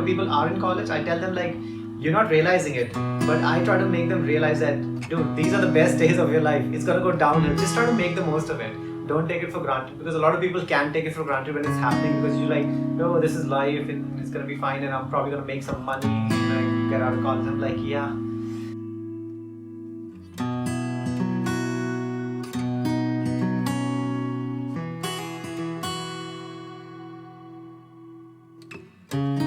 people are in college, I tell them like, you're not realizing it, but I try to make them realize that, dude, these are the best days of your life. It's gonna go downhill. Just try to make the most of it. Don't take it for granted, because a lot of people can take it for granted when it's happening, because you're like, no, this is life and it's gonna be fine and I'm probably gonna make some money and I get out of college. I'm like, yeah.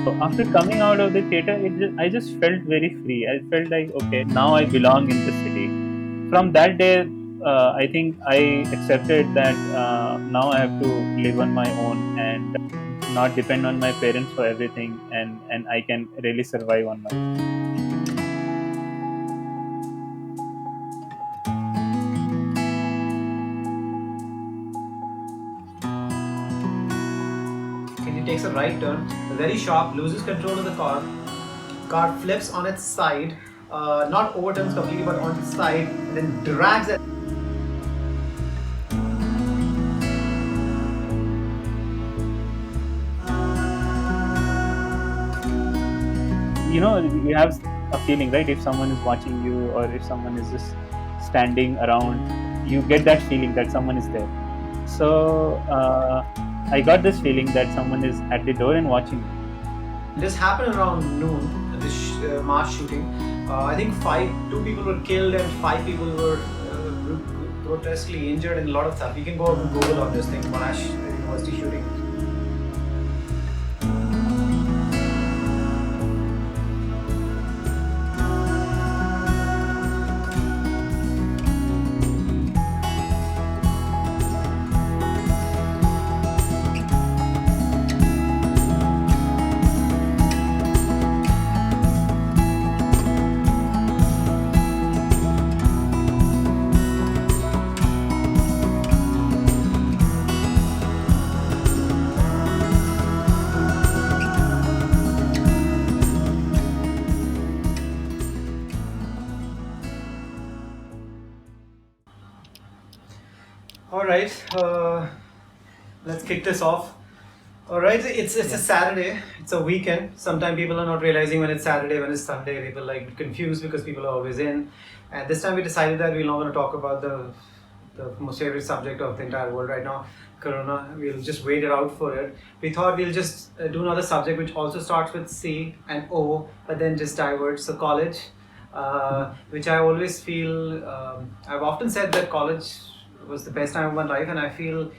So after coming out of the theater, I just felt very free. I felt like, okay, now I belong in the city. From that day, I think I accepted that now I have to live on my own and not depend on my parents for everything, and I can really survive on my own. He takes a right turn, very sharp, loses control of the car. Car flips on its side, not overturns completely, but on its side, and then drags it. You have a feeling, right? If someone is watching you, or if someone is just standing around, you get that feeling that someone is there. So I got this feeling that someone is at the door and watching me. This happened around noon, this mass shooting. I think two people were killed and 5 people were grotesquely injured and a lot of stuff. You can go and Google on this thing, Monash University shooting. All right, let's kick this off. All right, it's a Saturday. It's a weekend. Sometimes people are not realizing when it's Saturday, when it's Sunday. People like confused because people are always in. And this time we decided that we're not going to talk about the most favorite subject of the entire world right now, Corona. We'll just wait it out for it. We thought we'll just do another subject which also starts with C and O, but then just diverts. So college, which I always feel. I've often said that college was the best time of my life, and I feel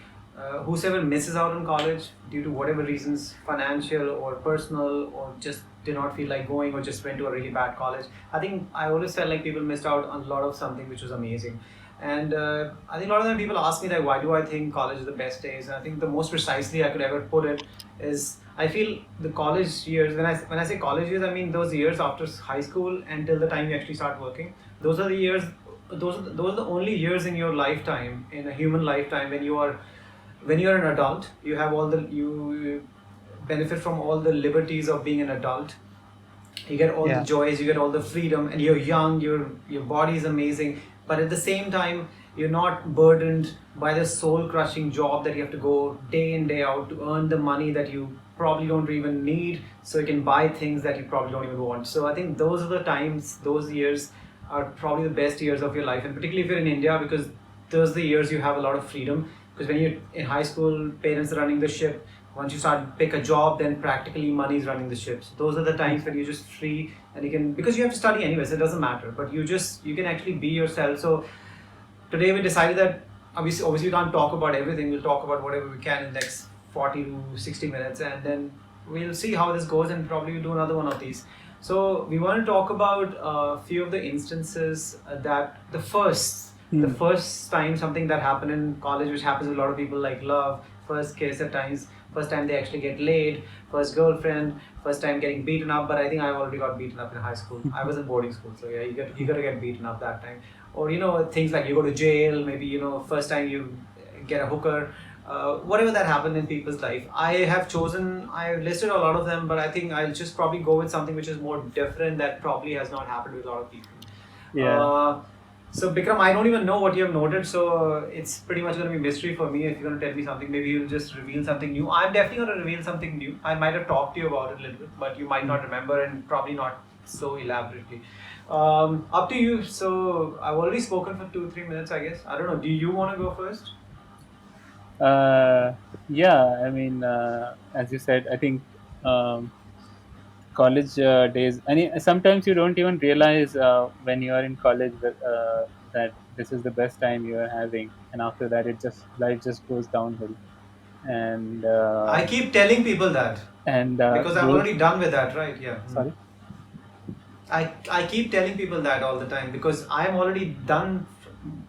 whosoever misses out on college due to whatever reasons, financial or personal, or just did not feel like going, or just went to a really bad college, I think I always felt like people missed out on a lot of something which was amazing. And I think a lot of them people ask me that why do I think college is the best days, and I think the most precisely I could ever put it is I feel the college years, when I say college years, I mean those years after high school until the time you actually start working. Those are the years, those are the only years in your lifetime, in a human lifetime, when you're an adult. You have you benefit from all the liberties of being an adult. You get all the joys, you get all the freedom, and you're young, your body is amazing, but at the same time you're not burdened by the soul crushing job that you have to go day in day out to earn the money that you probably don't even need, so you can buy things that you probably don't even want. So I think those are the times, those years are probably the best years of your life, and particularly if you're in India, because those are the years you have a lot of freedom. Because when you're in high school, parents are running the ship. Once you start pick a job, then practically money is running the ship. So those are the times when you're just free, and you can, because you have to study anyways, it doesn't matter. But you can actually be yourself. So today we decided that obviously we can't talk about everything. We'll talk about whatever we can in the next 40 to 60 minutes, and then we'll see how this goes, and probably we'll do another one of these. So we want to talk about a few of the instances that the first time something that happened in college, which happens to a lot of people, like love, first kiss at times, first time they actually get laid, first girlfriend, first time getting beaten up. But I think I already got beaten up in high school. I was in boarding school, so yeah, you got to get beaten up that time. Or things like you go to jail, maybe first time you get a hooker. Whatever that happened in people's life, I listed a lot of them, but I think I'll just probably go with something which is more different, that probably has not happened with a lot of people. Yeah. So Bikram, I don't even know what you have noted, so it's pretty much going to be mystery for me. If you're going to tell me something, maybe you'll just reveal something new. I'm definitely going to reveal something new. I might have talked to you about it a little bit, but you might not remember and probably not so elaborately. Up to you. So I've already spoken for 2 3 minutes, I guess. I don't know. Do you want to go first? Uh, yeah, I mean, as you said, I think college days. I mean, sometimes you don't even realize when you are in college that this is the best time you are having, and after that, it just life just goes downhill. And I keep telling people that because I'm those already done with that, right? Yeah. Hmm. sorry. I keep telling people that all the time because I'm already done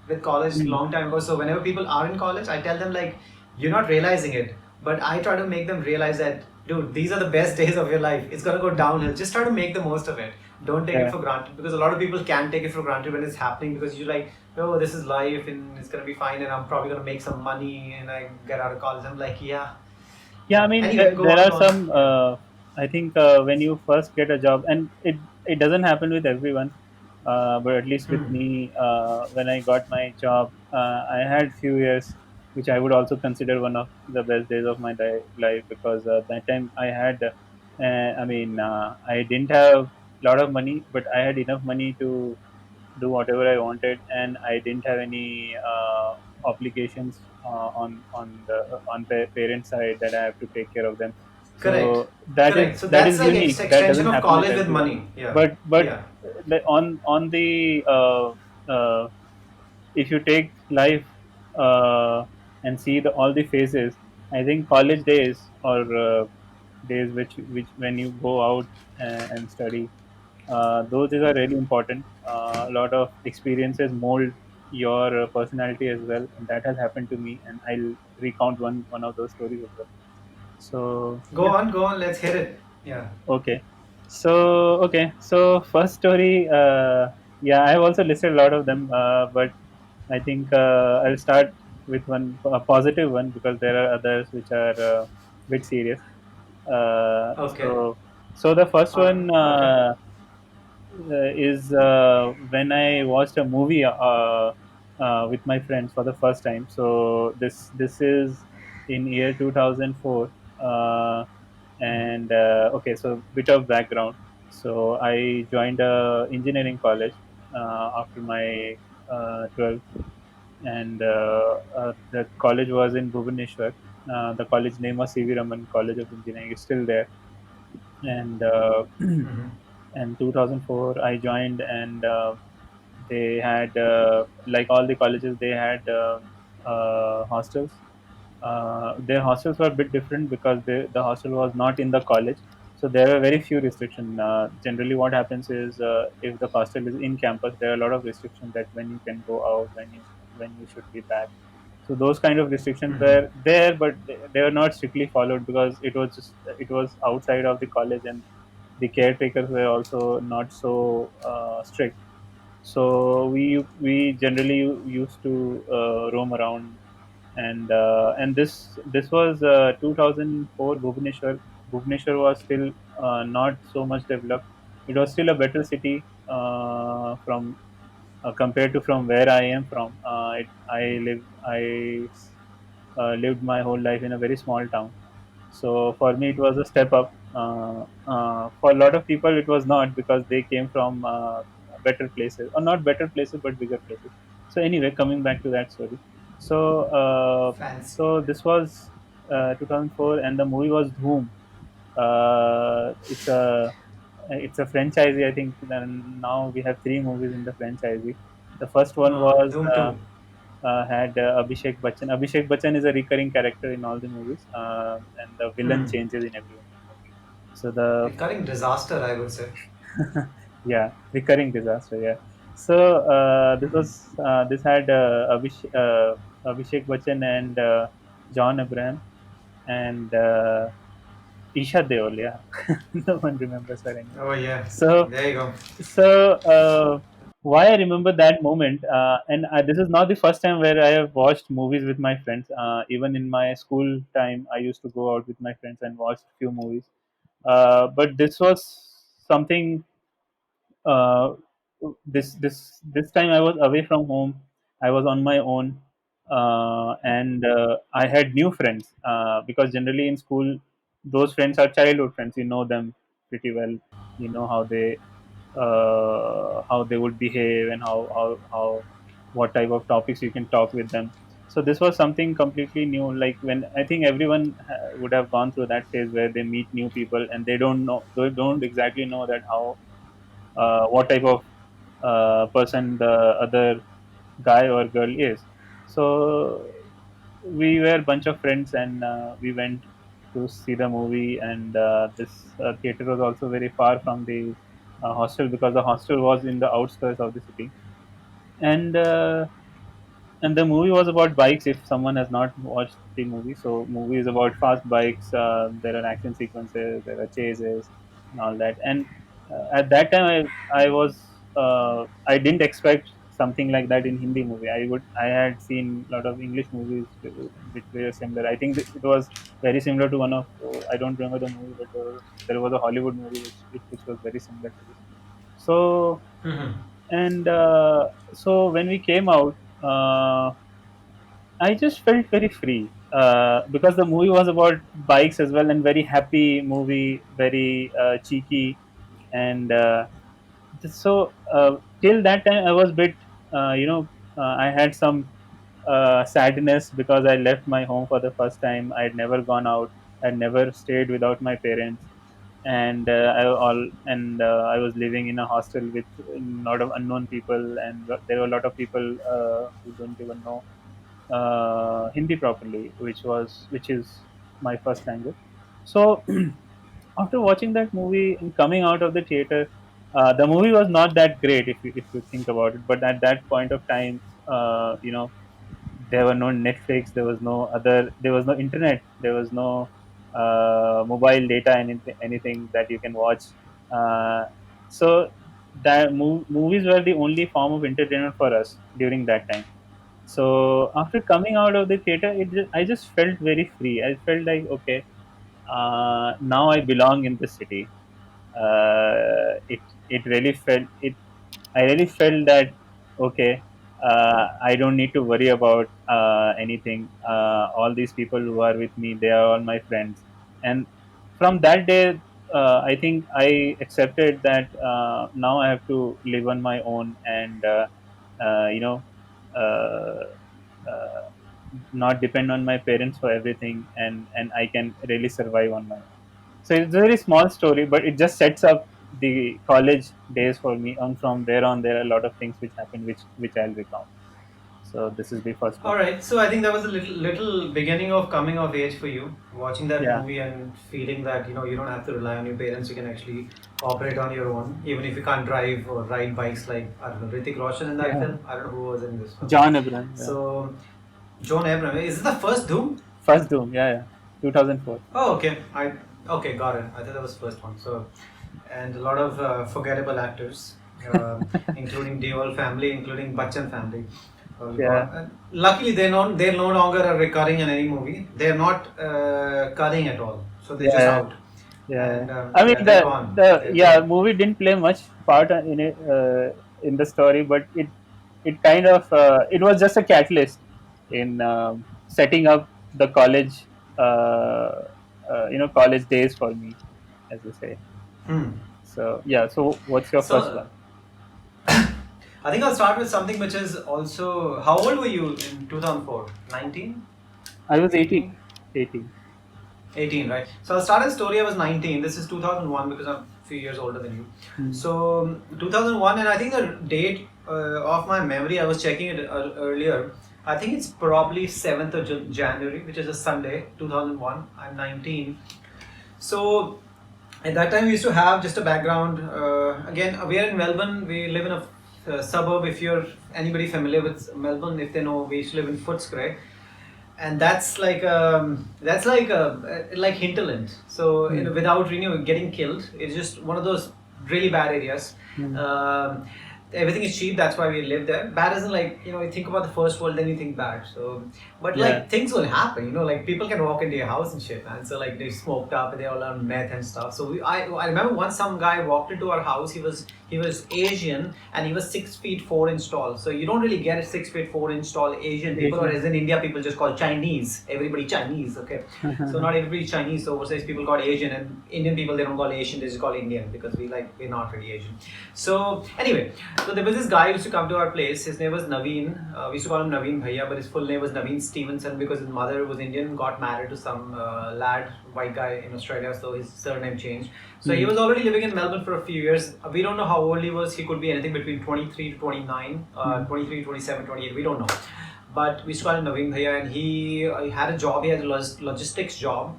with college Mm. long time ago. So whenever people are in college, I tell them like, you're not realizing it, but I try to make them realize that, dude, these are the best days of your life. It's gonna go downhill. Just try to make the most of it. Don't take it Yeah, for granted because a lot of people can take it for granted when it's happening because you're like, oh, this is life and it's gonna be fine and I'm probably gonna make some money and I get out of college. I'm like, yeah, yeah. I yeah. mean, Anyway, go there on, are go on. some. Yeah. I think when you first get a job, and it doesn't happen with everyone, but at least with Hmm. me, when I got my job, I had few years, which I would also consider one of the best days of my life, because that time I had. I mean, I didn't have a lot of money, but I had enough money to do whatever I wanted, and I didn't have any obligations on the parent side that I have to take care of them. Correct. So that Correct. is So that that's is like unique. That extension doesn't of happen with college with everyone. money. Yeah. But Yeah. on the if you take life and see all the phases, I think college days or days which when you go out and study, those days are really important. A lot of experiences mold your personality as well, and that has happened to me. And I'll recount one of those stories as well. So Go yeah, on, go on. Let's hit it. Yeah. okay. So first story. Yeah, I've also listed a lot of them, but I think I'll start with one a positive one because there are others which are bit serious. Uh, Okay. so so the first one. Okay. Is when I watched a movie with my friends for the first time. So this is in year 2004, and okay, so bit of background. So I joined a engineering college after my 12th, and the college was in Bhubaneswar. The college name was CV Raman College of Engineering. It's still there, and Mm-hmm. and 2004 I joined, and they had like all the colleges they had hostels. Their hostels were a bit different because the hostel was not in the college, so there were very few restrictions. Generally what happens is if the hostel is in campus, there are a lot of restrictions that when you can go out, when you should be back. So those kind of restrictions Mm-hmm. were there, but they were not strictly followed because it was outside of the college, and the caretakers were also not so strict. So we generally used to roam around, and this was 2004 Bhubaneswar. Bhubaneswar was still not so much developed. It was still a better city from compared to from where I am from. I lived my whole life in a very small town, so for me, it was a step up. For a lot of people, it was not because they came from better places, or not better places, but bigger places. So anyway, coming back to that story. So Fancy. so this was 2004, and the movie was Dhoom. It's a franchisee. I think then now we have three movies in the franchisee. The first one was Doom 2. had Abhishek Bachchan. Abhishek Bachchan is a recurring character in all the movies, and the villain Hmm. changes in every movie. So the Recurring disaster, I would say. yeah, recurring disaster. Yeah. So this had Abhishek Bachchan and John Abraham and Isha Deol. Yeah, no one remembers her anymore. Oh, yeah. So There you go. so why I remember that moment, and this is not the first time where I have watched movies with my friends. Even in my school time, I used to go out with my friends and watch few movies. But this was something uh, this time I was away from home. I was on my own, and I had new friends because generally in school, those friends are childhood friends. You know them pretty well. You know how they would behave and how what type of topics you can talk with them. So this was something completely new. Like when I think everyone would have gone through that phase where they meet new people and they don't exactly know that how what type of person the other guy or girl is. So we were a bunch of friends and we went to see the movie. And this theater was also very far from the hostel because the hostel was in the outskirts of the city. And the movie was about bikes. If someone has not watched the movie, so movie is about fast bikes. There are action sequences, there are chases, and all that. And at that time, I didn't expect something like that in Hindi movie. I had seen a lot of English movies which were similar. I think it was very similar to one of I don't remember the movie, but there was a Hollywood movie which was very similar to this. So Mhm. and so when we came out. I just felt very free because the movie was about bikes as well, and very happy movie, very cheeky, and so till that time I was bit, I had some sadness because I left my home for the first time. I had never gone out, I had never stayed without my parents, and I was living in a hostel with a lot of unknown people, and there were a lot of people who don't even know Hindi properly, which is my first language. So after watching that movie and coming out of the theater, the movie was not that great if you think about it. But at that point of time, there were no Netflix, there was no internet, there was no mobile data, anything that you can watch. Uh, so movies were the only form of entertainment for us during that time. So after coming out of the theater, I just felt very free. I felt like, okay, now I belong in the city. It really felt it. I really felt that, okay, I don't need to worry about anything. All these people who are with me, they are all my friends. And from that day, I think I accepted that now I have to live on my own, and uh, you know. Uh, uh, Not depend on my parents for everything, and I can really survive on my own. So it's a very small story, but it just sets up the college days for me. And from there on, there are a lot of things which happened, which I'll recount. So this is the first All one. right, so I think that was a little beginning of coming of age for you, watching that Yeah, movie and feeling that you don't have to rely on your parents. You can actually operate on your own, even if you can't drive or ride bikes like I don't know Ritik Roshan in that yeah. film. I don't know who was in this film. John Abraham. Yeah, So John Abraham, is it the first Doom? first Doom. Yeah, yeah. 2004. Oh, okay. Okay, got it. I thought that was the first one. So, and a lot of forgettable actors, including Deol family, including Bachchan family. Yeah, Luckily, they're no longer a recurring in any movie. They're not cutting at all. So they're just yeah, out, yeah, yeah. and I mean yeah, they're gone. They're yeah, gone. movie didn't play much part in it, in the story, but it kind of it was just a catalyst in setting up the college college days for me, as you say. Hmm. So yeah, so what's your first So one? I think I'll start with something which is also. How old were you in 2004? 19? I was 18. 18? 18. 18, right? So I started story, I was 19. This is 2001 because I'm a few years older than you. Hmm. So 2001, and I think the date of my memory, I was checking it earlier. I think it's probably 7th of January, which is a Sunday, 2001. I'm 19. So at that time, we used to have just a background. Again, we are in Melbourne. We live in a suburb. If you're anybody familiar with Melbourne, if they know, we used to live in Footscray, and that's like hinterland. So Hmm. without getting killed, it's just one of those really bad areas. Hmm. Um, everything is cheap. That's why we live there. Bad isn't like, you think about the first world, then you think bad. So, but Yeah. like things will happen. Like people can walk into your house and shit, man. So like they smoked up and they all on meth and stuff. So I remember once some guy walked into our house. He was Asian and he was 6 feet 4 inch tall. So you don't really get a 6 feet 4 inch tall Asian people, or as in India people just call Chinese. Everybody Chinese, okay. So not everybody Chinese. So oversized people call Asian, and Indian people they don't call Asian. They just call Indian because we're not really Asian. So anyway, so there was this guy who used to come to our place. His name was Naveen. We used to call him Naveen Bhaiya, but his full name was Naveen Stevenson because his mother was Indian, got married to some lad, white guy in Australia, so his surname changed. So he was already living in Melbourne for a few years. We don't know how old he was. He could be anything between 23 to 29, 23, 27, 28. We don't know. But we used to call him Naveen Bhaiya, and he had a job. He had a logistics job.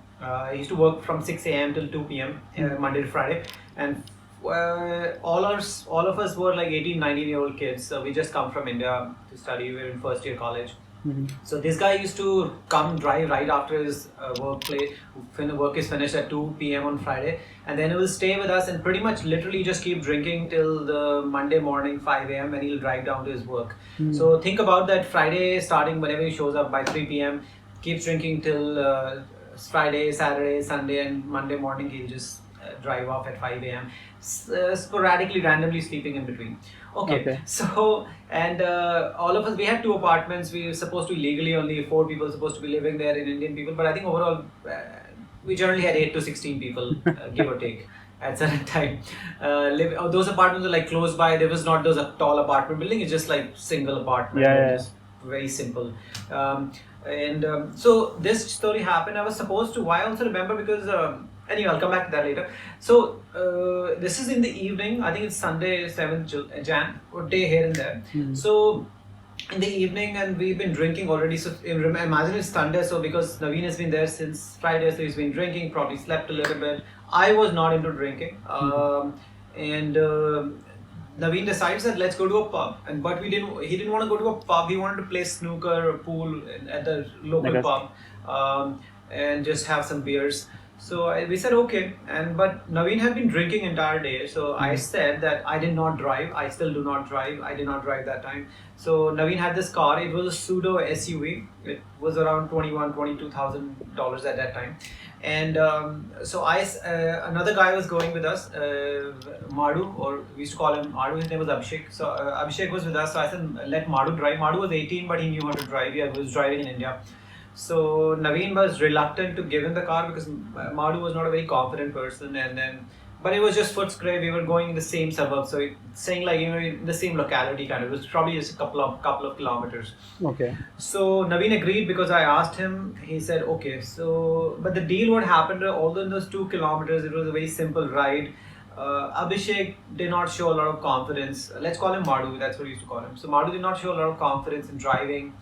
He used to work from 6 a.m. till 2 p.m. Monday to Friday, and all of us were like 18, 19-year-old kids. So we just come from India to study. We were in first year college. So this guy used to come drive right after his work is finished at 2 p.m. on Friday, and then he will stay with us and pretty much literally just keep drinking till the Monday morning 5 a.m. and he'll drive down to his work. So think about that. Friday starting whenever he shows up by 3 p.m. keeps drinking till Friday, Saturday, Sunday, and Monday morning he'll just drive off at 5 a.m. Sporadically, randomly sleeping in between. Okay. So, and all of us, we had 2 apartments. We were supposed to legally only 4 people supposed to be living there in Indian people, but I think overall we generally had 8 to 16 people, give or take, at certain time. Those apartments were like close by. There was not those tall apartment building. It's just like single apartment. Just very simple. So this story happened. I was supposed to. Why I also remember because. Anyway, I'll come back to that later. So, this is in the evening. I think it's Sunday, 7th Jan, or day here and there. So, in the evening, and we've been drinking already. So, imagine it's Sunday. So, because Naveen has been there since Friday, so he's been drinking, probably slept a little bit. I was not into drinking. Naveen decides that let's go to a pub. But he didn't want to go to a pub. He wanted to play snooker or pool at the local pub and just have some beers. So we said okay, but Naveen had been drinking entire day. So I said that I did not drive. I still do not drive. I did not drive that time. So Naveen had this car. It was a pseudo SUV. It was around $22,000 at that time. And so another guy was going with us, Madhu, or we used to call him Madhu. His name was Abhishek. So Abhishek was with us. So I said let Madhu drive. Madhu was 18, but he knew how to drive. He was driving in India. So Naveen was reluctant to give him the car because Madhu was not a very confident person, but it was just Footscray. We were going in the same suburb, so saying like in the same locality kind of. It was probably just a couple of kilometers. Okay. So Naveen agreed because I asked him. He said okay. So but the deal what happened, although in those 2 kilometers it was a very simple ride. Abhishek did not show a lot of confidence. Let's call him Madhu. That's what we used to call him. So Madhu did not show a lot of confidence in driving.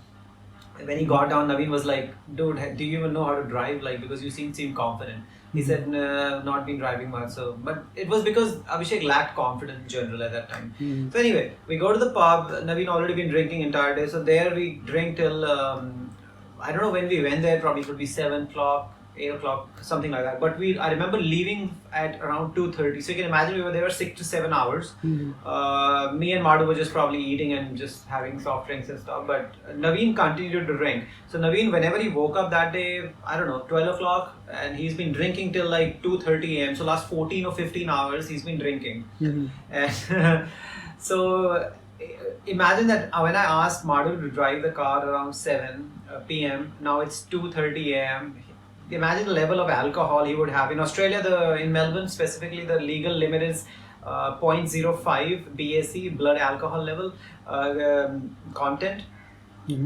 When he got down, Naveen was like, dude, do you even know how to drive? Like, because you seem confident. He said, not been driving much. So, but it was because Abhishek lacked confidence in general at that time. So anyway, we go to the pub. Naveen already been drinking entire day. So there we drink till, I don't know when we went there. Probably it would be 7 o'clock, 8 o'clock, something like that. But I remember leaving at around 2:30. So you can imagine we were there 6 to 7 hours. Me and Madhu were just probably eating and just having soft drinks and stuff. But Naveen continued to drink. So Naveen, whenever he woke up that day, I don't know, 12 o'clock, and he's been drinking till like 2:30 a.m. So last 14 or 15 hours, he's been drinking. And so imagine that when I asked Madhu to drive the car around 7 p.m., now it's 2:30 a.m. Imagine the level of alcohol he would have. In Australia, in Melbourne specifically, the legal limit is 0.05 BAC, blood alcohol level content.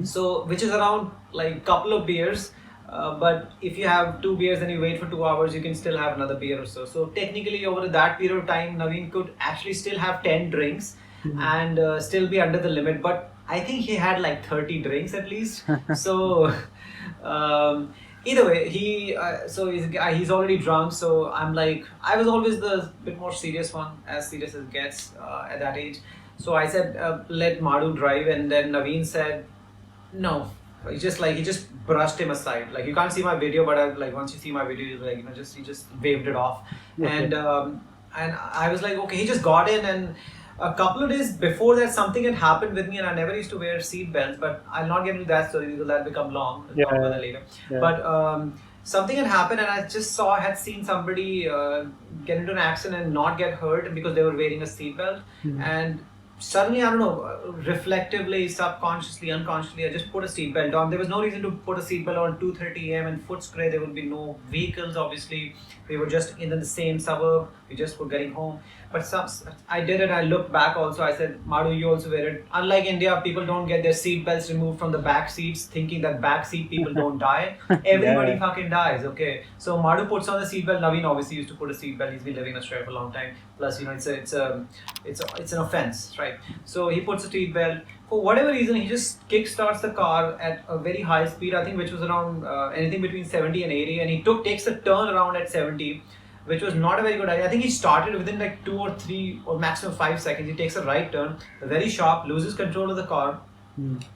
So, which is around like couple of beers. But if you have 2 beers and you wait for 2 hours, you can still have another beer or so. So technically over that period of time, Naveen could actually still have 10 drinks and still be under the limit. But I think he had like 30 drinks at least. So either way, he's already drunk. So I'm like, I was always the bit more serious one, as serious as it gets at that age. So I said, let Madhu drive, and then Naveen said, no. He just brushed him aside. Like, you can't see my video, but once you see my video, he just waved it off. Okay. And I was like, okay. He just got in, and a couple of days before that, something had happened with me, and I never used to wear seat belts. But I'll not get into that story because that'll become long. I'll talk about Yeah. that later. Yeah. But something had happened, and I had seen somebody get into an accident and not get hurt because they were wearing a seat belt. And suddenly, I don't know, reflectively, subconsciously, unconsciously, I just put a seatbelt on. There was no reason to put a seatbelt on 2:30 a.m. in Footscray. There would be no vehicles, obviously. We were just in the same suburb. We just were getting home. But I did it. I looked back also. I said, Madhu, you also wear it. Unlike India, people don't get their seat belts removed from the back seats, thinking that back seat people don't die. Everybody fucking dies. Okay. So Madhu puts on the seat belt. Naveen obviously used to put a seat belt. He's been living in Australia for a long time. Plus, it's an offense, right? So he puts a seat belt. For whatever reason, he just kickstarts the car at a very high speed. I think which was around anything between 70 and 80, and he takes a turn around at 70. Which was not a very good idea. I think he started within like 2 or 3 or maximum 5 seconds. He takes a right turn, very sharp, loses control of the car.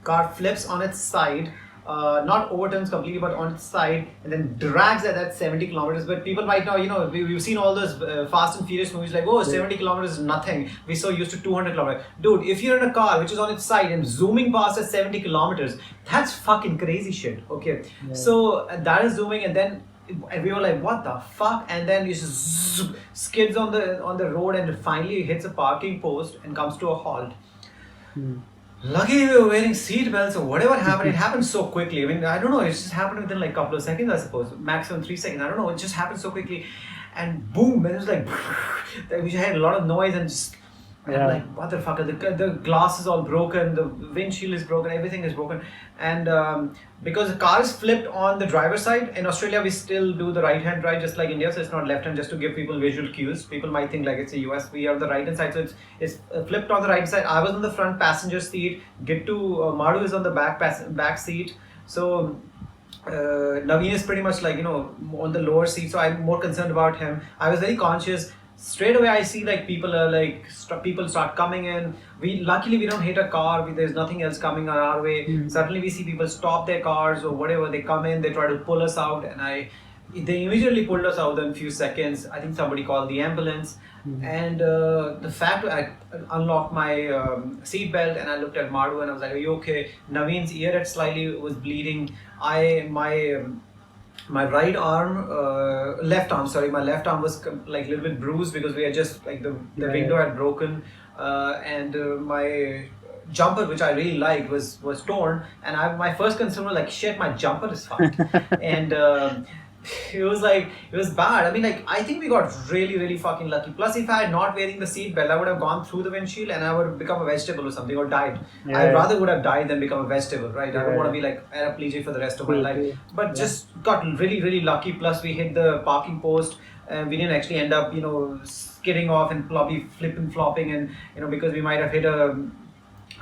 Car flips on its side, not overturns completely, but on its side, and then drags at that 70 kilometers. But people right now, we've seen all those Fast and Furious movies like, 70 kilometers is nothing. We're so used to 200 kilometers. Dude, if you're in a car which is on its side and zooming past at 70 kilometers, that's fucking crazy shit. Okay, so that is zooming, and then. And we were like, what the fuck? And then he just skids on the road and finally hits a parking post and comes to a halt. Lucky we were wearing seat belts or whatever happened. It happened so quickly. I mean, I don't know. It just happened within like a couple of seconds, I suppose. Maximum 3 seconds. I don't know. It just happened so quickly. And boom. And it was like, we had a lot of noise and just... I'm like, motherfucker, the glass is all broken, the windshield is broken, everything is broken. And because the car is flipped on the driver's side, in Australia we still do the right hand drive just like India, so it's not left hand, just to give people visual cues. People might think like it's a US, we are on the right hand side, so it's flipped on the right side. I was on the front passenger seat, Madhu is on the back seat. So Naveen is pretty much like, on the lower seat, so I'm more concerned about him. I was very conscious. Straight away I see like people are like people start coming in. Luckily we don't hit a car. There's nothing else coming on our way. Suddenly we see people stop their cars or whatever. They come in, they try to pull us out, and they immediately pulled us out in a few seconds. I think somebody called the ambulance. And the fact I unlocked my seat belt and I looked at Madhu and I was like, are you okay? Naveen's ear had slightly was bleeding. My right arm, left arm was like a little bit bruised because we had just like the window had broken, and my jumper, which I really liked, was torn. And my first concern was like, shit, my jumper is fucked. And it was bad. I mean, like, I think we got really, really fucking lucky. Plus, if I had not wearing the seat belt, I would have gone through the windshield and I would have become a vegetable or something, or died. I rather would have died than become a vegetable, right? I don't want to be like paraplegic for the rest of my life. But just got really, really lucky. Plus, we hit the parking post and we didn't actually end up, skidding off and probably flipping, flopping, and because we might have hit a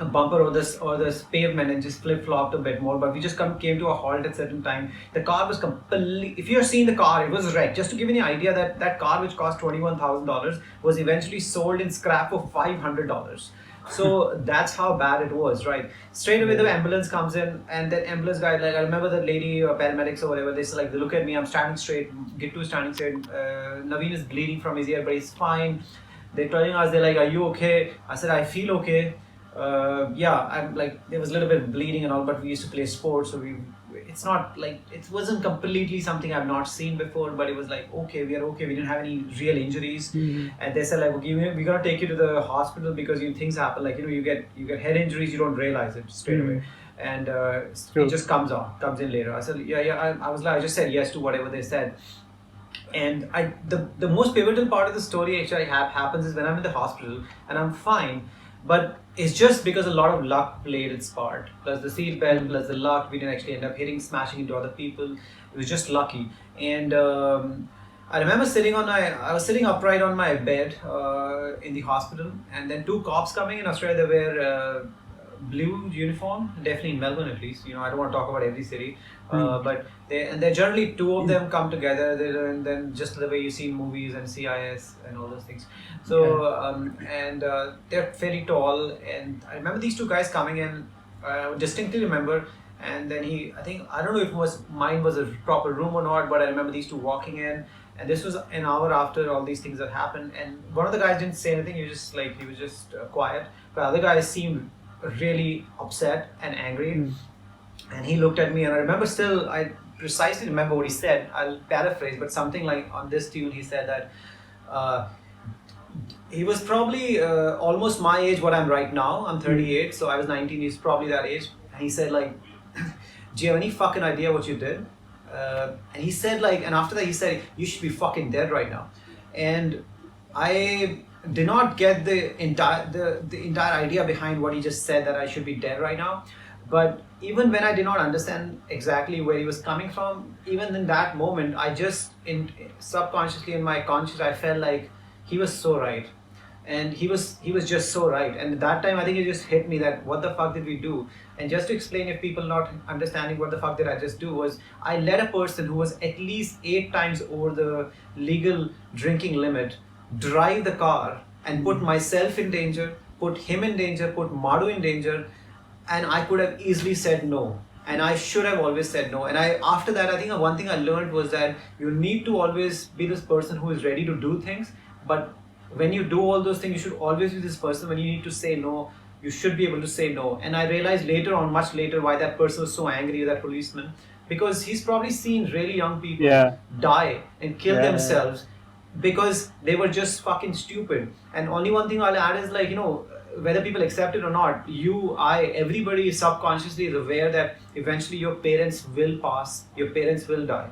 bumper or this pavement and just flip-flopped a bit more, but we just came to a halt at a certain time. The car was completely, if you're seeing the car, it was wrecked. Just to give you an idea, that car which cost $21,000 was eventually sold in scrap for $500. So that's how bad it was, right? Straight away the ambulance comes in, and that ambulance guy, like I remember the lady or paramedics or whatever, they look at me, I'm standing straight, standing straight. Naveen is bleeding from his ear, but he's fine. They're telling us, they're like, are you okay? I said, I feel okay. I'm like, there was a little bit of bleeding and all, but we used to play sports, so it's not like, it wasn't completely something I've not seen before, but it was like, okay, we are okay, we didn't have any real injuries. And they said like, okay, we're gonna take you to the hospital because things happen, like, you get head injuries, you don't realize it straight away. And it just comes in later. I said, I just said yes to whatever they said. And the most pivotal part of the story actually happens is when I'm in the hospital and I'm fine. But it's just because a lot of luck played its part. Plus the seat belt, plus the luck. We didn't actually end up smashing into other people. It was just lucky. And I remember I was sitting upright on my bed in the hospital. And then 2 cops coming in Australia. They wear blue uniform, definitely in Melbourne at least. I don't want to talk about every city. But they're generally 2 of them come together, and then just the way you see in movies and CIS and all those things. So they're fairly tall, and I remember these 2 guys coming in. I distinctly remember, and then I don't know if mine was a proper room or not, but I remember these 2 walking in, And this was an hour after all these things had happened. And one of the guys didn't say anything. He was just quiet. But the other guy seemed really upset and angry. Mm. And he looked at me, and I remember still, I precisely remember what he said. I'll paraphrase, but something like on this tune, he said that. Uh, he was probably almost my age, what I'm right now. I'm 38, so I was 19. He's probably that age. And he said like, "Do you have any fucking idea what you did?" And he said like, and after that he said, "You should be fucking dead right now." And I did not get the entire idea behind what he just said, that I should be dead right now. But even when I did not understand exactly where he was coming from, even in that moment, I just in subconsciously in my conscious, I felt like he was so right. And he was just so right. And at that time, I think it just hit me that what the fuck did we do? And just to explain, if people not understanding what the fuck did I just do, was I let a person who was at least 8 times over the legal drinking limit drive the car and put myself in danger, put him in danger, put Madhu in danger. And I could have easily said no. And I should have always said no. And I after that, I think one thing I learned was that you need to always be this person who is ready to do things. But when you do all those things, you should always be this person when you need to say no. You should be able to say no. And I realized later on, much later, why that person was so angry, that policeman, because he's probably seen really young people Yeah. die and kill Yeah. themselves because they were just fucking stupid. And only one thing I'll add is like, whether people accept it or not, you, I, everybody subconsciously is aware that eventually your parents will pass, your parents will die.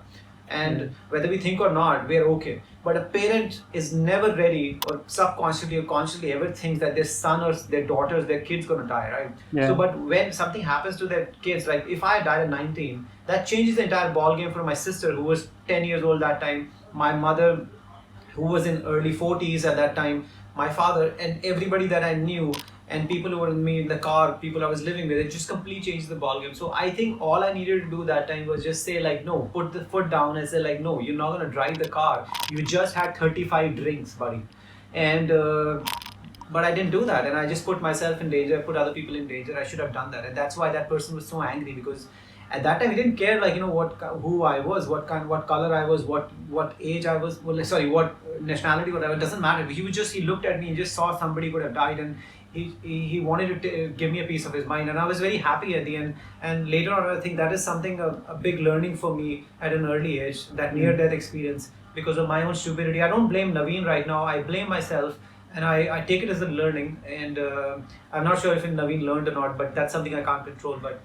And whether we think or not, we're okay. But a parent is never ready, or subconsciously or consciously ever thinks that their son or their daughters, their kid's gonna die, right? Yeah. So, but when something happens to their kids, like if I died at 19, that changes the entire ball game for my sister who was 10 years old that time, my mother who was in early 40s at that time, my father, and everybody that I knew, and people who were with me in the car, people I was living with, it just completely changed the ballgame. So I think all I needed to do that time was just say like, no, put the foot down and say like, no, you're not gonna drive the car. You just had 35 drinks, buddy. And but I didn't do that, and I just put myself in danger, put other people in danger. I should have done that, and that's why that person was so angry, because at that time he didn't care like who I was, what color I was, what age I was, well, sorry, what nationality, whatever. It doesn't matter. He looked at me and just saw somebody could have died, and he wanted to give me a piece of his mind, and I was very happy at the end. And later on, I think that is something a big learning for me at an early age, that near death experience, because of my own stupidity. I don't blame Naveen right now. I blame myself. And I take it as a learning, and I'm not sure if Naveen learned or not, but that's something I can't control. But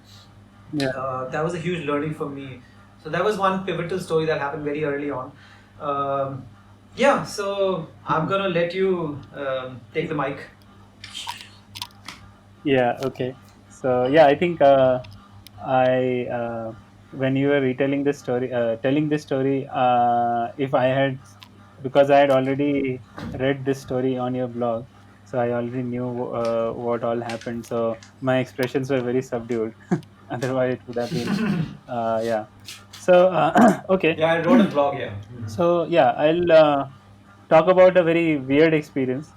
that was a huge learning for me. So that was one pivotal story that happened very early on. Yeah, so I'm gonna let you take the mic. Yeah. Okay. So yeah, I think I when you were retelling this story, telling this story, if I had, because I had already read this story on your blog, so I already knew what all happened. So my expressions were very subdued. Otherwise, it would have been yeah. So okay. Yeah, I wrote a blog. Yeah. So yeah, I'll talk about a very weird experience.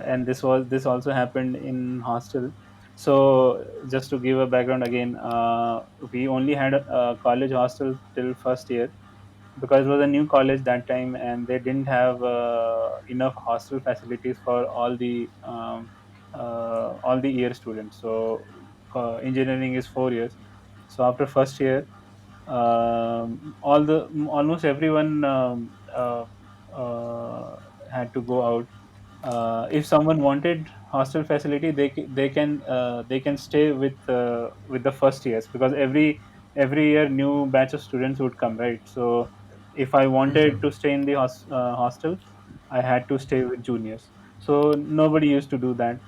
And this also happened in hostel. So just to give a background again, we only had a college hostel till first year, because it was a new college that time, and they didn't have enough hostel facilities for all the year students. So engineering is 4 years. So after first year, almost everyone had to go out. If someone wanted hostel facility, they can stay with the first years, because every year new batch of students would come, right? So if I wanted to stay in the hostel, I had to stay with juniors. So nobody used to do that.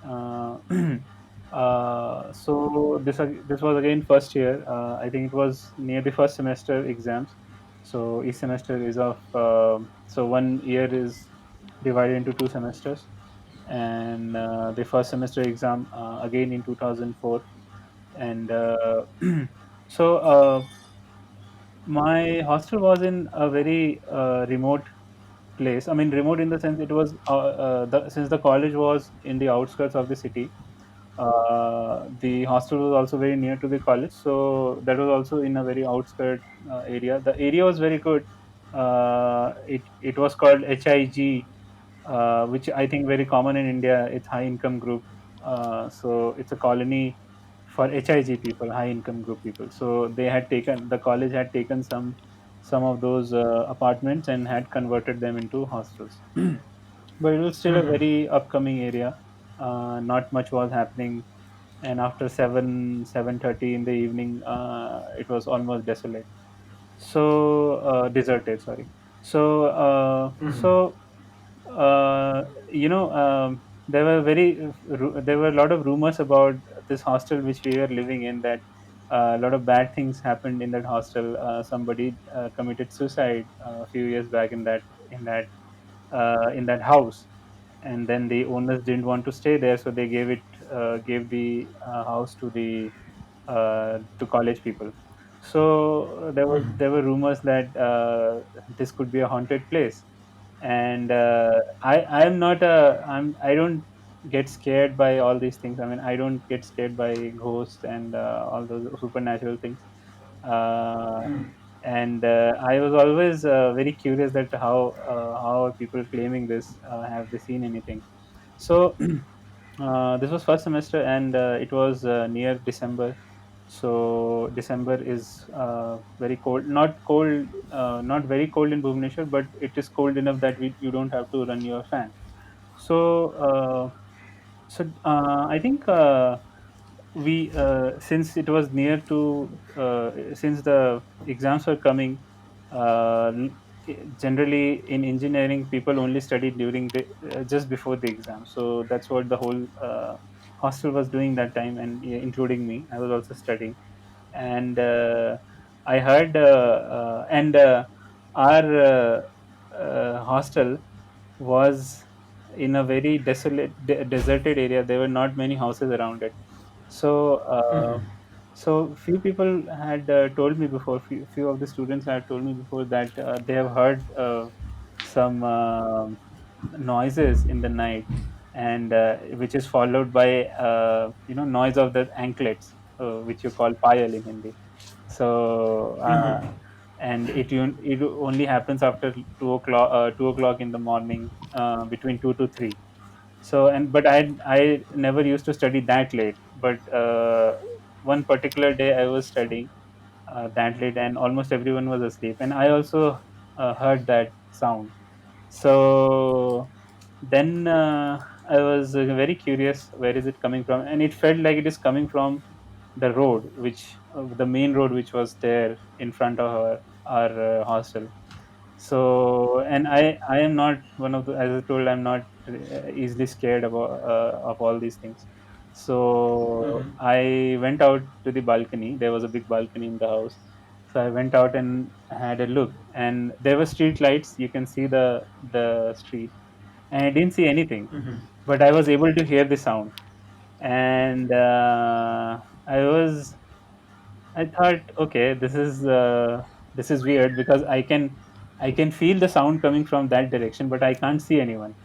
So this was again first year. I think it was near the first semester exams. So each semester is of so 1 year is divided into 2 semesters, and the first semester exam again in 2004. And so my hostel was in a very remote place. I mean, remote in the sense it was since the college was in the outskirts of the city. The hostel was also very near to the college, so that was also in a very outskirt area. The area was very good. It was called HIG, which I think very common in India. It's high income group. So it's a colony for HIG people, high income group people. So the college had taken some of those apartments and had converted them into hostels. But it was still a Mhm. very upcoming area. Not much was happening, and after 7:30 in the evening, it was almost desolate. So deserted. Sorry. So Mhm. there were there were a lot of rumors about this hostel which we were living in, that a lot of bad things happened in that hostel. Somebody committed suicide a few years back in that house, and then the owners didn't want to stay there, so they gave the house to college people. So Mhm. there were rumors that this could be a haunted place. And I'm not a I don't get scared by all these things. I mean, I don't get scared by ghosts and all those supernatural things. uh, Mhm. and I was always very curious that how are people claiming this, have they seen anything. So this was first semester, and it was near December. So December is very cold, not very cold in Bhubaneswar, but it is cold enough that you don't have to run your fan. So I think we since it was near to since the exams were coming, uh, l- generally in engineering people only study during the just before the exam. So that's what the whole hostel was doing that time, and including me, I was also studying. And I heard and our hostel was in a very deserted area. There were not many houses around it. So Mhm. few people had told me before. Few of the students had told me before that they have heard some noises in the night, and which is followed by noise of the anklets, which you call payal in Hindi. So Mhm. and it only happens after 2 o'clock, 2 o'clock in the morning, between 2 to 3. So and but I never used to study that late. But one particular day I was studying that late, and almost everyone was asleep, and I also heard that sound. So then I was very curious, where is it coming from, and it felt like it is coming from the road, which the main road which was there in front of our hostel. So and I am not one of the, as I told, I'm not easily scared about of all these things. So Mhm. I went out to the balcony. There was a big balcony in the house. So I went out and had a look, and there were street lights. You can see the street, and I didn't see anything, Mhm. but I was able to hear the sound. And I was I thought, okay, this is weird, because I can feel the sound coming from that direction, but I can't see anyone.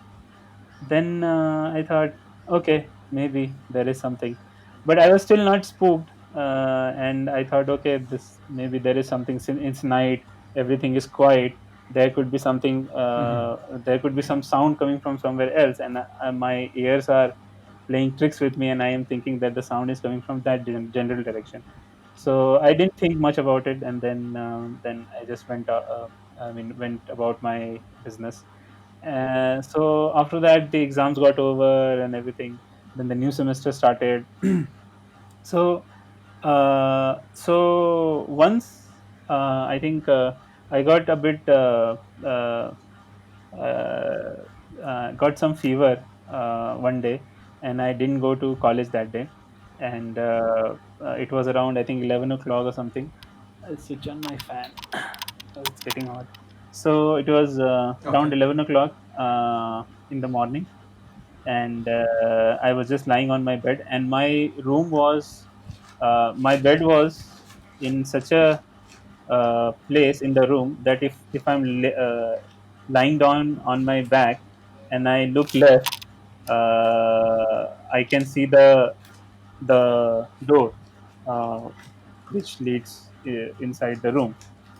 Then I thought, okay, maybe there is something, but I was still not spooked. And I thought, okay, this maybe there is something. Since it's night, everything is quiet. There could be something. Mhm. There could be some sound coming from somewhere else, and my ears are playing tricks with me, and I am thinking that the sound is coming from that general direction. So I didn't think much about it, and then I just went about my business. So after that, the exams got over and everything. Then the new semester started. So once I think I got a bit uh, got some fever one day, and I didn't go to college that day. And it was around, I think, 11 o'clock or something. I'll switch on my fan. Oh, it's getting hot. So it was around Okay. 11 o'clock in the morning, and I was just lying on my bed, and my bed was in such a place in the room that if I'm lying down on my back and I look left, I can see the the door uh, which leads inside the room.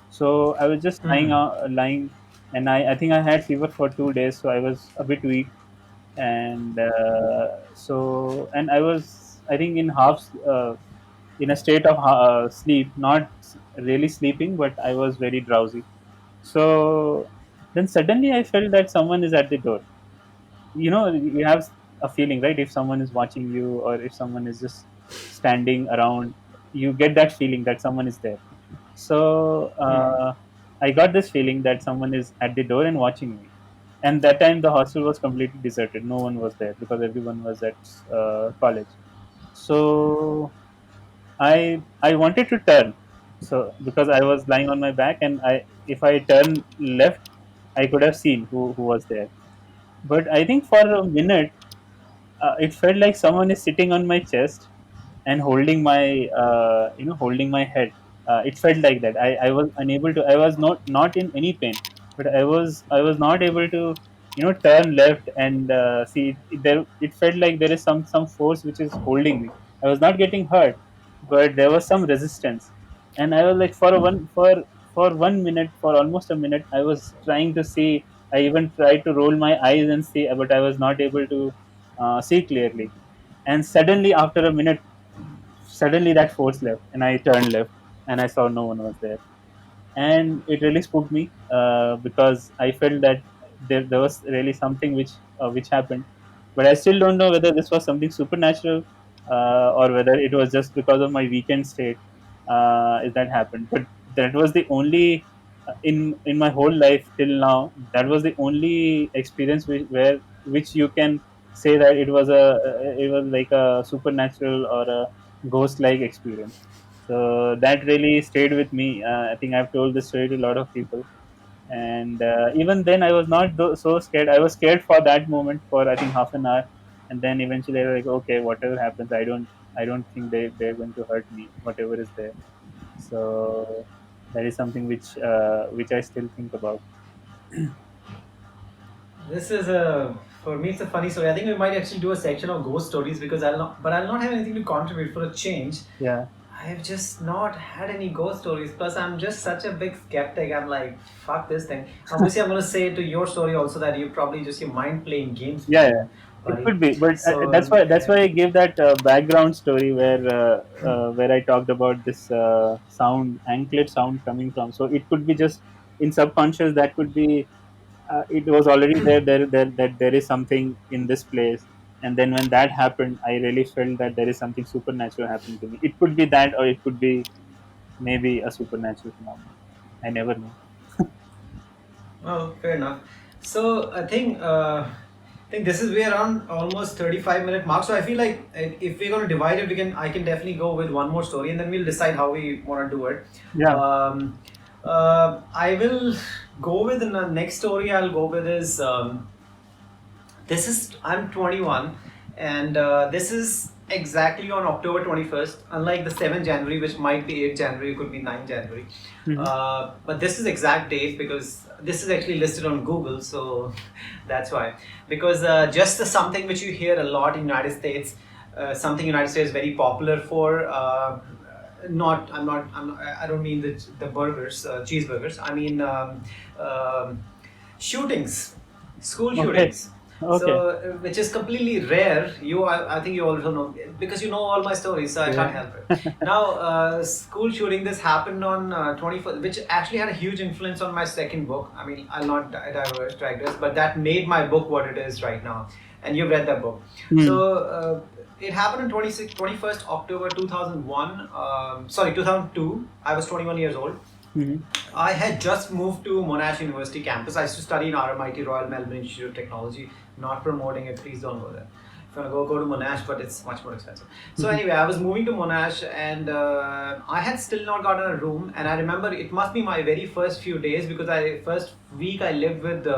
So I was just Hmm. lying, and I think I had fever for 2 days, so I was a bit weak, and and I was, I think, in a state of sleep, not really sleeping, but I was very drowsy. So then suddenly I felt that someone is at the door. You have a feeling, right? If someone is watching you, or if someone is just standing around, you get that feeling that someone is there. So Hmm. I got this feeling that someone is at the door and watching me. And that time the hostel was completely deserted. No one was there because everyone was at college. So I wanted to turn. So because I was lying on my back, and I if I turn left, I could have seen who was there. But I think for a minute, it felt like someone is sitting on my chest and holding my head. It felt like that. I was unable to. I was not in any pain, but I was not able to turn left and see there. It felt like there is some force which is holding me. I was not getting hurt, but there was some resistance, and I was like, for 1 minute, for almost a minute, I was trying to see. I even tried to roll my eyes and see, but I was not able to see clearly. And suddenly, after a minute, suddenly that force left, and I turned left, and I saw no one was there. And it really spooked me, because I felt that there was really something which happened. But I still don't know whether this was something supernatural, or whether it was just because of my weekend state, is that happened. But that was the only, in my whole life till now, that was the only experience which you can say that it was like a supernatural or a ghost like experience. So that really stayed with me. I think I've told this story to a lot of people, and even then I was not so scared. I was scared for that moment for, I think, half an hour, and then eventually I was like, okay, whatever happens, I don't think they're going to hurt me, whatever is there. So that is something which I still think about. This is a for me. It's a funny story. I think we might actually do a section of ghost stories because I'll not have anything to contribute for a change. Yeah, I've just not had any ghost stories. Plus, I'm just such a big skeptic. I'm like, fuck this thing. Obviously, I'm gonna say to your story also that you probably just your mind playing games with yeah. you, It buddy. could be, but that's So why that's why I gave that background story where I talked about this sound, anklet sound coming from. So it could be just in subconscious. That could be, it was already there that there is something in this place, and then when that happened, I really felt that there is something supernatural happening to me. It could be that, or it could be maybe a supernatural phenomenon. I never know. well, fair enough. So I think this is way around almost 35-minute mark. So I feel like if we're gonna divide it, I can definitely go with one more story, and then we'll decide how we want to do it. Yeah. I will go with the next story. I'll go with is this is I'm 21, and this is exactly on October 21st. Unlike the 7th January, which might be 8th January, it could be 9th January. Hmm. But this is exact date because this is actually listed on Google, so that's why. Because just something which you hear a lot in United States, something United States is very popular for. I don't mean the burgers, cheeseburgers. I mean shootings, school Okay. shootings. Okay. So, which is completely rare. I think you also know because you know all my stories, so I can't Yeah. help it. Now, school shooting. This happened on 21st, which actually had a huge influence on my second book. I mean, I'll not digress, but that made my book what it is right now. And you've read that book, so. Hmm. It happened on 21st October 2001. Sorry, 2002. I was 21 years old. Hmm. I had just moved to Monash University campus. I used to study in RMIT, Royal Melbourne Institute of Technology. Not promoting it, please don't go there. If you want to go to Monash, but it's much more expensive. So Hmm. anyway, I was moving to Monash, and I had still not gotten a room. And I remember it must be my very first few days because first week I lived with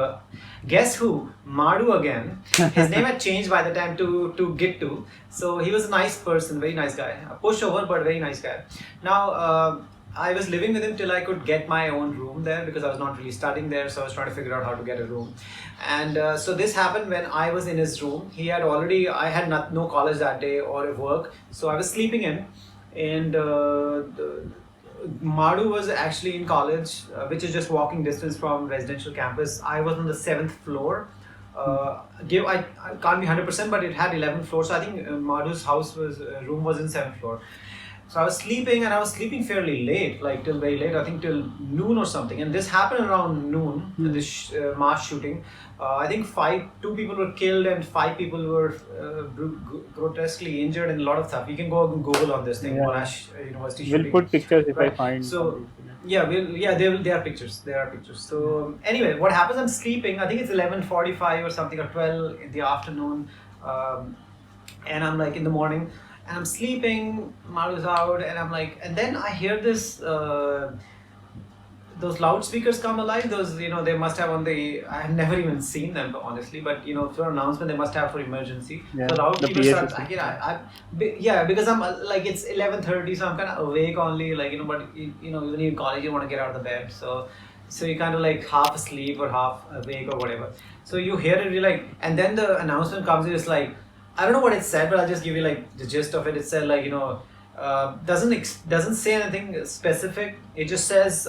guess who, Madhu again. His name had changed by the time to Gittu. So he was a nice person, very nice guy. A pushover, but very nice guy. Now. I was living with him till I could get my own room there, because I was not really studying there, so I was trying to figure out how to get a room. And so this happened when I was in his room. I had no college that day or work, so I was sleeping in. And Madhu was actually in college, which is just walking distance from residential campus. I was on the 7th floor. I can't be 100%, but it had 11 floors. So I think Madhu's room was in 7th floor. So I was sleeping, and I was sleeping fairly late, like till very late, I think till noon or something. And this happened around noon, this mass shooting. I think two people were killed and 5 people were grotesquely injured and a lot of stuff. You can go and Google on this thing, Monash University shooting. We'll put pictures if Right. I find. So there are pictures. There are pictures. So anyway, what happens? I'm sleeping. I think it's 11:45 or something, or 12 in the afternoon, and I'm like in the morning. And I'm sleeping, Maru's out, and I'm like, and then I hear this, those loudspeakers come alive. Those, they must have I have never even seen them, honestly, but, for announcement, they must have for emergency. Yeah, so loudspeakers the start, because I'm like, it's 11:30, so I'm kind of awake only, like, but, even in college, you want to get out of the bed. So you're kind of like half asleep or half awake or whatever. So you hear it, you're like, and then the announcement comes, it's like, I don't know what it said, but I'll just give you like the gist of it. It said like, doesn't say anything specific. It just says,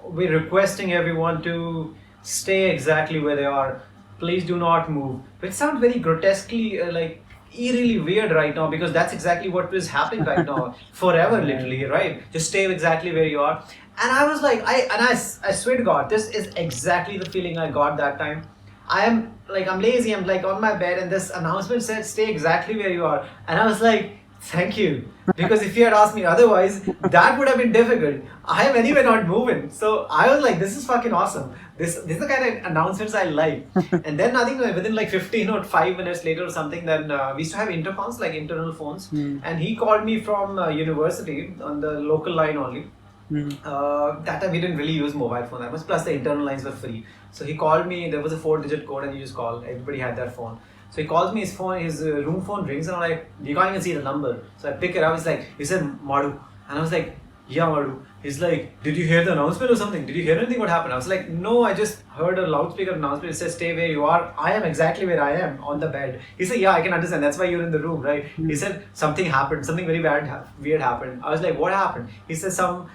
we're requesting everyone to stay exactly where they are. Please do not move. Which sounds very grotesquely eerily weird right now, because that's exactly what is happening right now. Forever, literally, right? Just stay exactly where you are. And I was like, I swear to God, this is exactly the feeling I got that time. I'm lazy, I'm like on my bed, and this announcement said stay exactly where you are, and I was like, thank you, because if you had asked me otherwise, that would have been difficult. I am anyway not moving. So I was like, this is fucking awesome. This is the kind of announcements I like. And then I think within like 15 or 5 minutes later or something, then we used to have intercoms, like internal phones, and he called me from university on the local line only. That time we didn't really use mobile phone that much, plus the internal lines were free. So he called me, there was a 4-digit code and you just call. Everybody had that phone. So he calls me, his room phone rings, and I'm like, you can't even see the number. So I pick it up, he's like, he said, Madhu. And I was like, yeah, Madhu. He's like, did you hear the announcement or something? Did you hear anything? What happened? I was like, no, I just heard a loudspeaker announcement. It says, stay where you are. I am exactly where I am, on the bed. He said, yeah, I can understand. That's why you're in the room, right? He said, something happened. Something very weird happened. I was like, what happened? He said, some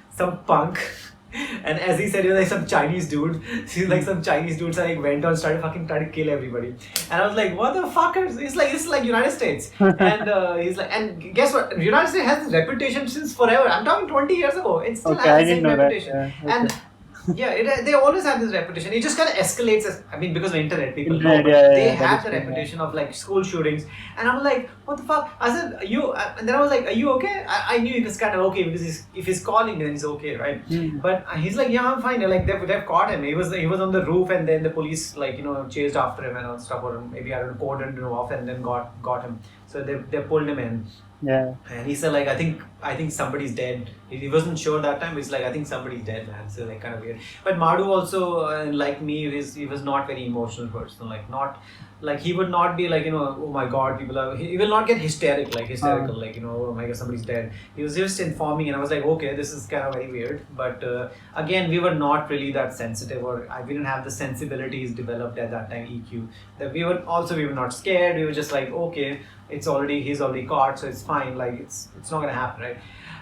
punk. And as he said, like some Chinese dude. He's like some Chinese dudes went on, started fucking trying to kill everybody. And I was like, what the fuckers? It's like United States. And he's like, and guess what? United States has this reputation since forever. I'm talking 20 years ago. It still has the same reputation. And they always have this reputation. It just kind of escalates because of internet, people know. They have the reputation of like school shootings. And I'm like, what the fuck? I said, and then I was like, are you okay? I knew he was kind of okay, because if he's calling, then he's okay, right? But he's like, yeah, I'm fine. Like they've caught him. He was on the roof, and then the police chased after him and all stuff, or maybe I don't know, cordoned him off and then got him. So they pulled him in. Yeah. And he said, like, I think somebody's dead. He wasn't sure that time. He's like, I think somebody's dead, man. So like kind of weird. But Madhu also, like me, he was not very emotional person. Like he would not be like, oh my God, he will not get hysterical, oh my God, somebody's dead. He was just informing, and I was like, okay, this is kind of very weird. But again, we were not really that sensitive, or we didn't have the sensibilities developed at that time, EQ. That we were not scared. We were just like, okay, he's already caught, so it's fine. Like it's not gonna happen, right?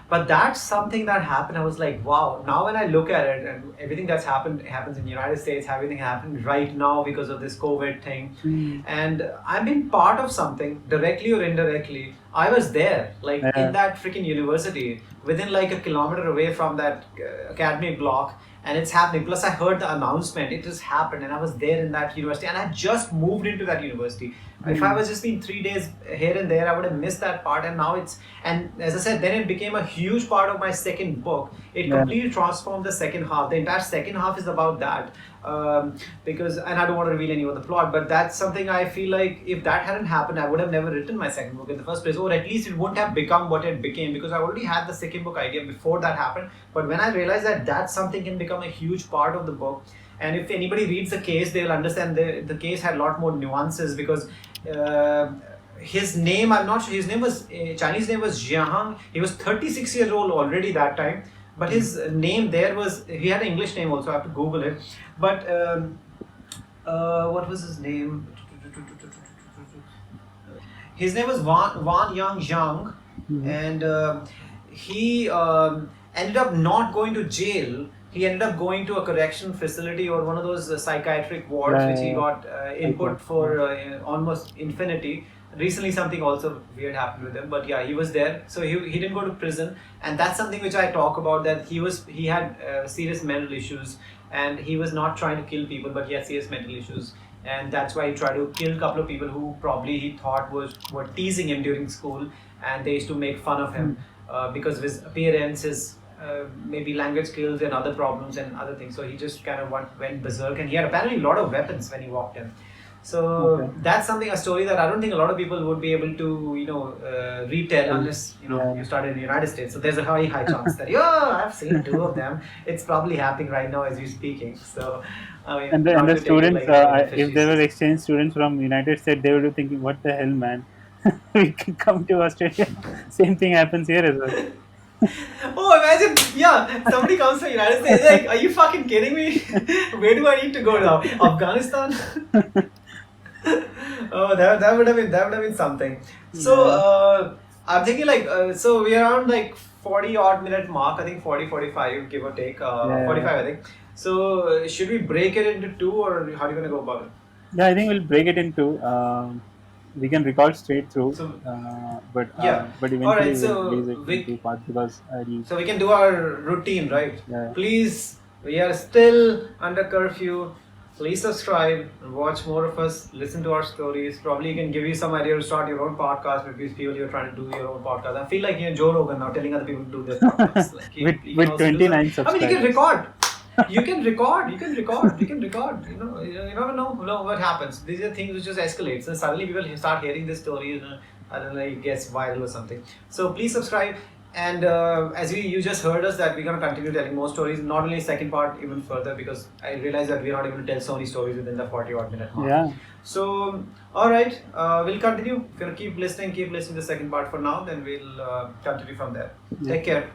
But that's something that happened. I was like, wow. Now when I look at it, and everything that's happens in the United States, everything happened right now because of this COVID thing. And I've been part of something, directly or indirectly. I was there, in that freaking university, within like a kilometer away from that academic block. And it's happening. Plus, I heard the announcement. It just happened, and I was there in that university, and I just moved into that university. If I was just been 3 days here and there, I would have missed that part. And now and as I said, then it became a huge part of my second book. It completely transformed the second half. The entire second half is about that. Because, and I don't want to reveal any of the plot, but that's something I feel like if that hadn't happened, I would have never written my second book in the first place, or at least it wouldn't have become what it became, because I already had the second book idea before that happened. But when I realized that something can become a huge part of the book, and if anybody reads the case, they'll understand the case had a lot more nuances, because his name, I'm not sure, his name was, Chinese name was Jiahang. He was 36 years old already that time. but his name there was, he had an English name also. I have to Google it. But what was his name? His name was Wan Yang Zhang, and he ended up not going to jail. He ended up going to a correction facility or one of those psychiatric wards, which he got input for almost infinity. Recently, something also weird happened with him, but yeah, he was there. So he didn't go to prison, and that's something which I talk about. That he had serious mental issues, and he was not trying to kill people, but he had serious mental issues, and that's why he tried to kill a couple of people who probably he thought were teasing him during school, and they used to make fun of him because of his appearance, his maybe language skills and other problems and other things. So he just kind of went berserk, and he had apparently a lot of weapons when he walked in. So that's a story that I don't think a lot of people would be able to, retell unless you started in the United States. So there's a very high chance that I've seen 2 of them. It's probably happening right now as you're speaking. So I mean, and the students, if they were exchange students from United States, they would be thinking, "What the hell, man? We can come to Australia." Same thing happens here as well. Oh, imagine, somebody comes from the United States, like, are you fucking kidding me? Where do I need to go now? Afghanistan? Oh, that would have been something. So I'm thinking so we are around 40 odd minute mark. I think 40, 45, give or take. 45, I think. So should we break it into 2, or how are you gonna go about it? Yeah, I think we'll break it into. We can record straight through, but eventually we'll release it in 2 parts because so we can do our routine, right? Yeah. Please, we are still under curfew. Please subscribe and watch more of us, listen to our stories. Probably can give you some idea to start your own podcast if you feel you're trying to do your own podcast. I feel like Joe Rogan now telling other people to do their podcasts. With 29 subscribers. I mean, you can record. You can record. You never know what happens. These are things which just escalate. So suddenly people start hearing this story, I don't know, it gets viral or something. So please subscribe. And as you just heard us that we're going to continue telling more stories, not only second part, even further, because I realize that we're not able to tell so many stories within the 40 odd minute mark. Yeah. So, alright, we'll continue. If you're going to keep listening the second part for now, then we'll continue from there. Take care.